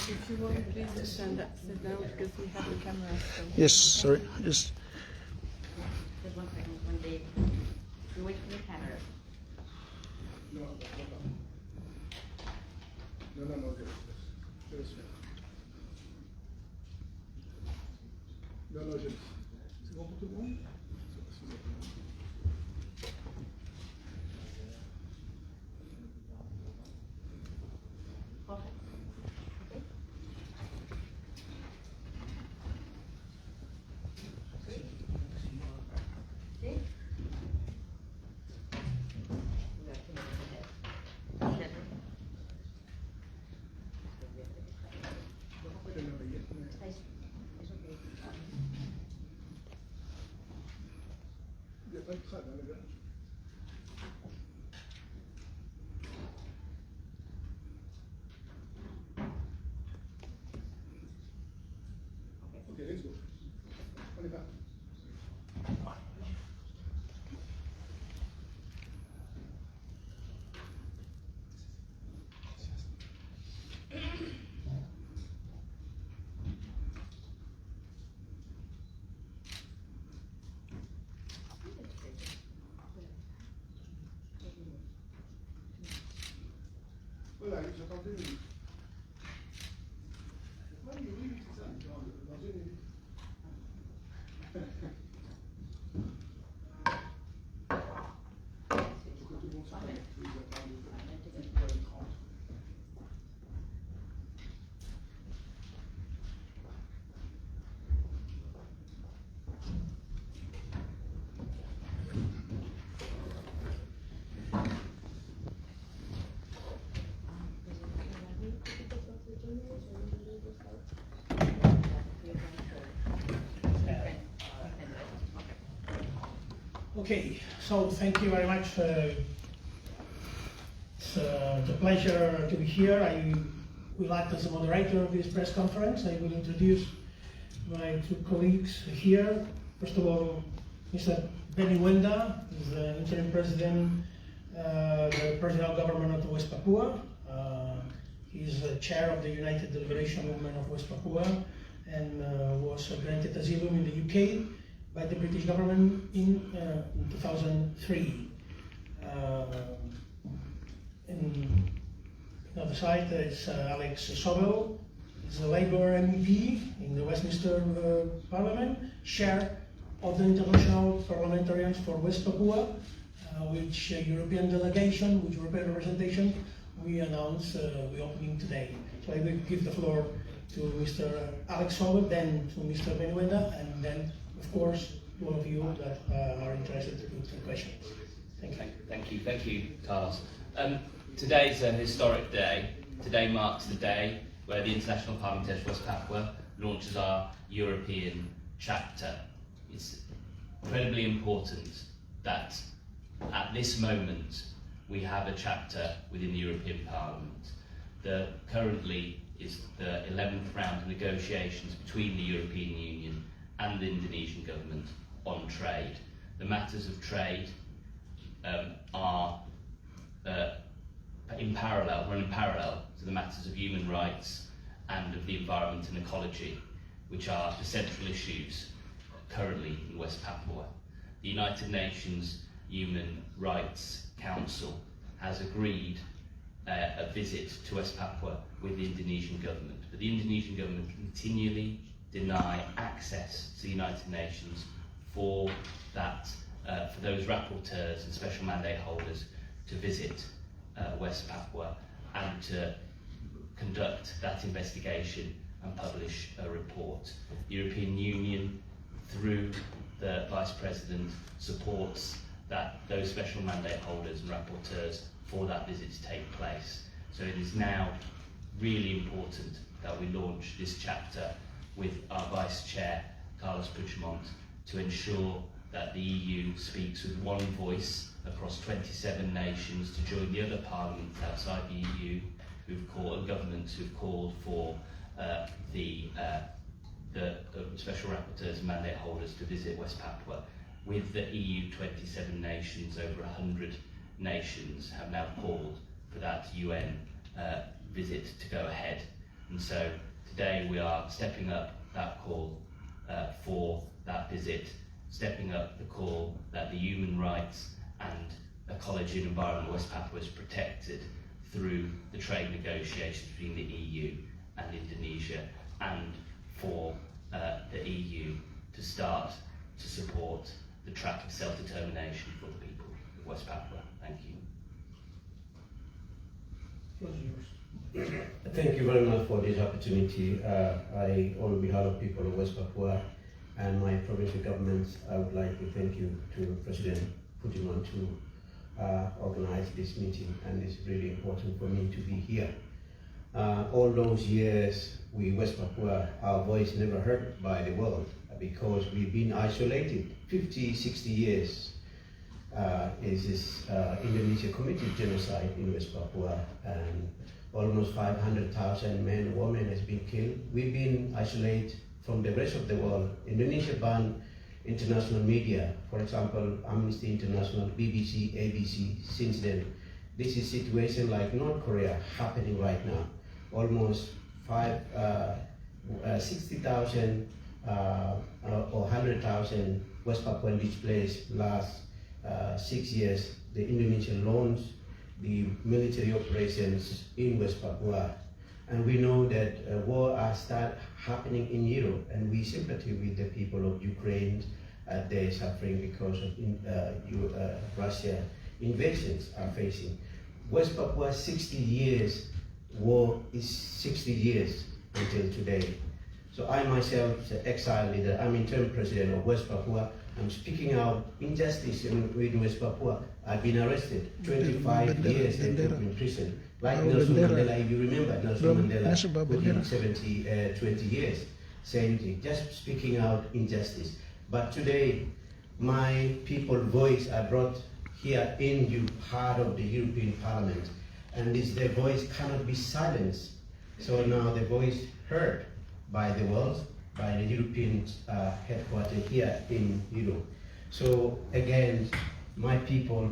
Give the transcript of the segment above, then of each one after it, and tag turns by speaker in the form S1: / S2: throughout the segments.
S1: If you want, please just stand up, sit down, because we have the camera. So.
S2: Yes, sorry. Yes.
S3: Just 1 second, one day. You wait for the camera.
S4: No, je laisse faire. Non, je laisse. C'est bon pour tout le monde? Okay, let's go. On est parti. Voilà, j'attends 2 minutes. Oui, c'est ça, dans 2 minutes. Faut que tout le monde s'en mette. Je vous attends de 30.
S2: Okay, so thank you very much. It's a pleasure to be here. I will act as a moderator of this press conference. I will introduce my 2 colleagues here. First of all, Mr. Wenda is the interim president, the personal government of West Papua. He is the chair of the United Liberation Movement of West Papua and was granted asylum in the UK by the British government in 2003. And on the other side is Alex Sobel. He's a Labour MEP in the Westminster Parliament, chair of the International Parliamentarians for West Papua, which European delegation, which European representation we announced we're opening today. So I will give the floor to Mr. Alex Sobel, then to Mr. Wenda, and then of course, all of you that are interested to put some questions. Thank you.
S5: Thank you, Carlos. Today's a historic day. Today marks the day where the International Parliament West Papua launches our European chapter. It's incredibly important that at this moment we have a chapter within the European Parliament. Currently is the 11th round of negotiations between the European Union and the Indonesian government on trade. The matters of trade are running parallel to the matters of human rights and of the environment and ecology, which are the central issues currently in West Papua. The United Nations Human Rights Council has agreed a visit to West Papua with the Indonesian government, but the Indonesian government continually deny access to the United Nations for those rapporteurs and special mandate holders to visit West Papua and to conduct that investigation and publish a report. The European Union, through the Vice President, supports those special mandate holders and rapporteurs for that visit to take place. So it is now really important that we launch this chapter with our Vice Chair, Carlos Puigdemont, to ensure that the EU speaks with one voice across 27 nations to join the other parliaments outside the EU governments who've called for the special rapporteurs and mandate holders to visit West Papua. With the EU 27 nations, over 100 nations have now called for that UN visit to go ahead. And so today we are stepping up that call for that visit, stepping up the call that the human rights and ecology and environment of West Papua is protected through the trade negotiations between the EU and Indonesia, and for the EU to start to support the track of self-determination for the people of West Papua. Thank you.
S2: Floor is yours.
S6: Thank you very much for this opportunity. On behalf of people of West Papua and my provincial governments, I would like to thank you to President Putin to organize this meeting, and it's really important for me to be here. All those years, we West Papua, our voice never heard by the world because we've been isolated. 50, 60 years is this Indonesia committed genocide in West Papua, and almost 500,000 men and women has been killed. We've been isolated from the rest of the world. Indonesia banned international media, for example, Amnesty International, BBC, ABC. Since then, this is situation like North Korea happening right now. Almost 60,000 or 100,000 West Papuan displaced last 6 years. The Indonesia launched the military operations in West Papua, and we know that war are start happening in Europe, and we sympathy with the people of Ukraine. They're suffering because of Russia invasions are facing. West Papua 60 years, war is 60 years until today. So I myself, the exile leader, I'm interim president of West Papua. I'm speaking out injustice in West Papua. I've been arrested 25 years and put in prison. Like Nelson Mandela, if you remember Nelson Mandela, put in 20 years. Same thing, just speaking out injustice. But today, my people voice I brought here in you, part of the European Parliament, and their voice cannot be silenced. So now the voice heard by the world, by the European headquarters here in Europe. So again, my people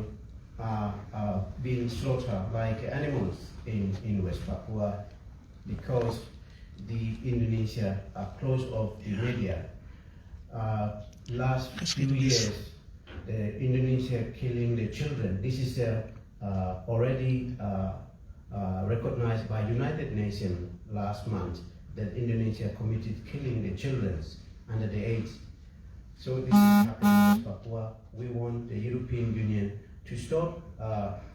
S6: are being slaughtered like animals in West Papua because the Indonesia are closed off the media. Last few years, the Indonesia killing the children. This is already recognized by United Nations last month, that Indonesia committed killing the children under the age. So this is happening in West Papua. We want the European Union to stop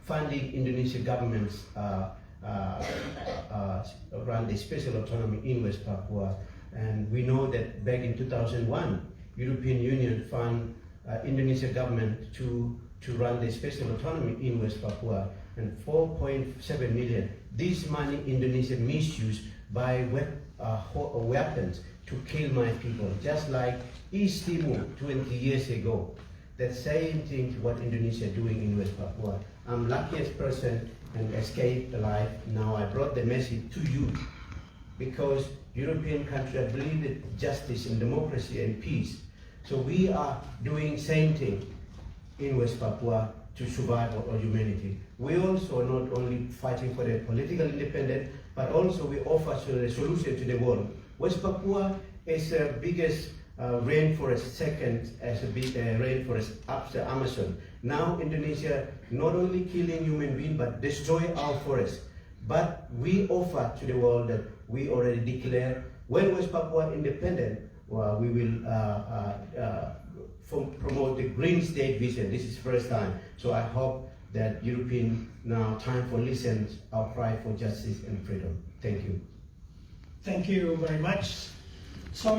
S6: funding Indonesian governments run the special autonomy in West Papua. And we know that back in 2001, European Union fund Indonesia government to run the special autonomy in West Papua, and 4.7 million. This money Indonesia misused by weapons to kill my people, just like East Timor 20 years ago. That same thing what Indonesia doing in West Papua. I'm luckiest person and escaped alive. Now I brought the message to you because European countries believe in justice and democracy and peace. So we are doing same thing in West Papua to survive our humanity. We also not only fighting for the political independence, but also we offer a solution to the world. West Papua is the biggest rainforest, second as a big rainforest after Amazon. Now Indonesia not only killing human beings, but destroy our forests. But we offer to the world that we already declare when West Papua independent, we will promote the Green State vision. This is first time. So I hope that European now time for listen our cry for justice and freedom. Thank you.
S2: Thank you very much. So